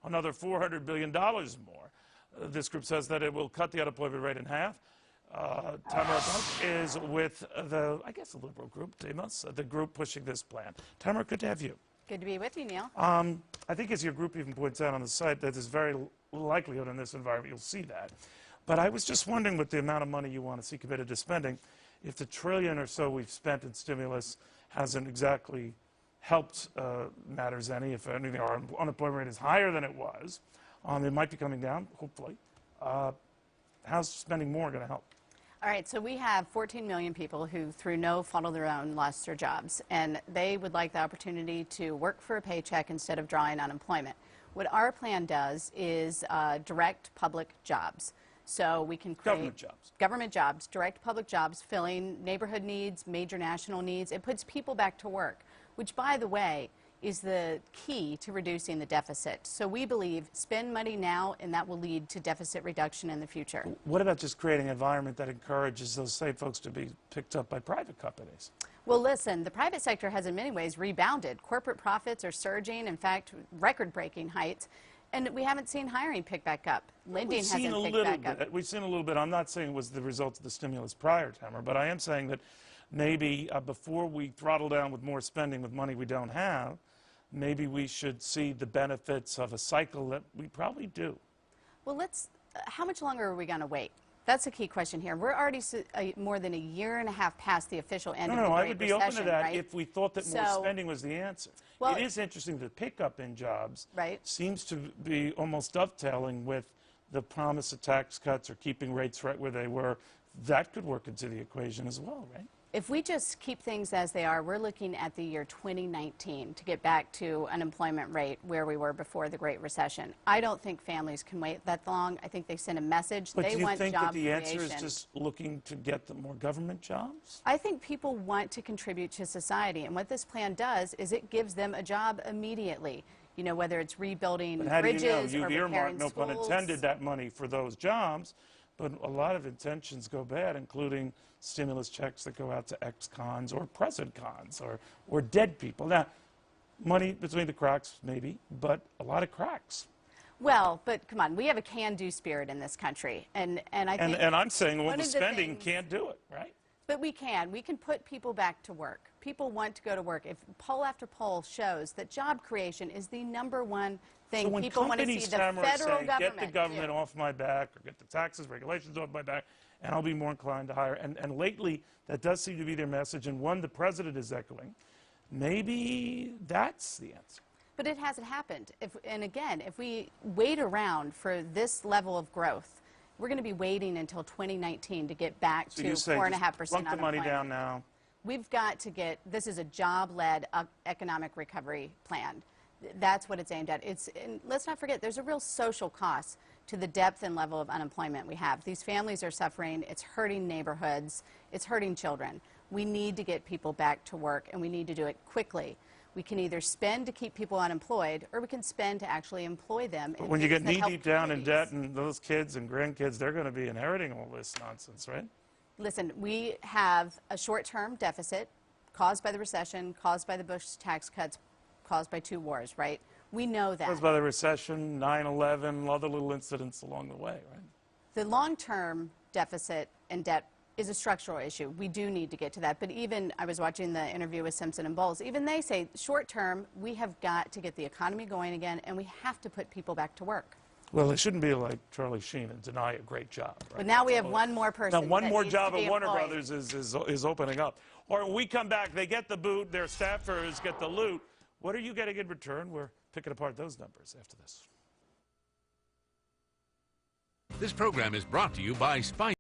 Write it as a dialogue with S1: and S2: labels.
S1: another $400 billion more. This group says that it will cut the unemployment rate in half. Tamara Draut is with the, I guess, the liberal group, the group pushing this plan. Tamara, good to have you.
S2: Good to be with you, Neil.
S1: I think, as your group even points out on the site, that there's very likelihood in this environment you'll see that. But I was just wondering, with the amount of money you want to see committed to spending, if the trillion or so we've spent in stimulus hasn't exactly helped matters any. If anything, our unemployment rate is higher than it was. It might be coming down, hopefully. How's spending more going to help?
S2: All right, so we have 14 million people who, through no fault of their own, lost their jobs, and they would like the opportunity to work for a paycheck instead of drawing unemployment. What our plan does is direct public jobs. So we can create government jobs, direct public jobs, filling neighborhood needs, major national needs. It puts people back to work, which, by the way, is the key to reducing the deficit. So we believe spend money now, and that will lead to deficit reduction in the future.
S1: What about just creating an environment that encourages those same folks to be picked up by private companies?
S2: Well, listen, the private sector has in many ways rebounded. Corporate profits are surging, in fact, record-breaking heights. And we haven't seen hiring pick back up. Lending hasn't picked back up.
S1: We've seen a little bit. I'm not saying it was the result of the stimulus prior, Tamara, but I am saying that maybe before we throttle down with more spending with money we don't have, maybe we should see the benefits of a cycle that we probably do.
S2: Well, how much longer are we going to wait? That's a key question here. We're already more than a year and a half past the official end of the Great Recession.
S1: I would be open to that,
S2: right?
S1: if we thought that more spending was the answer. Well, it is interesting that the pickup in jobs seems to be almost dovetailing with the promise of tax cuts or keeping rates right where they were. That could work into the equation as well, right?
S2: If we just keep things as they are, we're looking at the year 2019 to get back to unemployment rate where we were before the Great Recession. I don't think families can wait that long. I think they send a message.
S1: But
S2: they want job creation.
S1: do you think that the answer is just looking to get them more government jobs?
S2: I think people want to contribute to society, and what this plan does is it gives them a job immediately. You know, whether it's rebuilding bridges or repairing schools.
S1: You've earmarked, no pun intended, that money for those jobs. But a lot of intentions go bad, including stimulus checks that go out to ex-cons or present cons or dead people. Now, money between the cracks, maybe, but a lot of cracks.
S2: Well, but come on, we have a can-do spirit in this country, and I think
S1: and I'm saying, well, the spending can't do it, right?
S2: But we can put people back to work. People want to go to work. If poll after poll shows that job creation is the #1 thing
S1: so
S2: people want to see the federal government
S1: get the government off my back, or get the taxes, regulations off my back, and I'll be more inclined to hire. And lately, that does seem to be their message, and one the president is echoing. Maybe that's the answer.
S2: But it hasn't happened. And again, if we wait around for this level of growth, we're going to be waiting until 2019 to get back to 4.5% unemployment.
S1: Plunk the money down now.
S2: We've got to get, this is a job-led economic recovery plan. That's what it's aimed at. And let's not forget, there's a real social cost to the depth and level of unemployment we have. These families are suffering. It's hurting neighborhoods. It's hurting children. We need to get people back to work, and we need to do it quickly. We can either spend to keep people unemployed, or we can spend to actually employ them.
S1: But when you get knee-deep down in debt, and those kids and grandkids, they're going to be inheriting all this nonsense, right?
S2: Listen, we have a short-term deficit caused by the recession, caused by the Bush tax cuts, caused by 2 wars, right? We know that.
S1: Caused by the recession, 9/11, other little incidents along the way, right?
S2: The long-term deficit and debt is a structural issue. We do need to get to that. But even, I was watching the interview with Simpson and Bowles, even they say short-term, we have got to get the economy going again, and we have to put people back to work.
S1: Well, it shouldn't be like Charlie Sheen and deny a great job. Right?
S2: But now we have one more person.
S1: Now, one more job at Warner Brothers is opening up. Or we come back, they get the boot, their staffers get the loot. What are you getting in return? We're picking apart those numbers after this.
S3: This program is brought to you by Spice.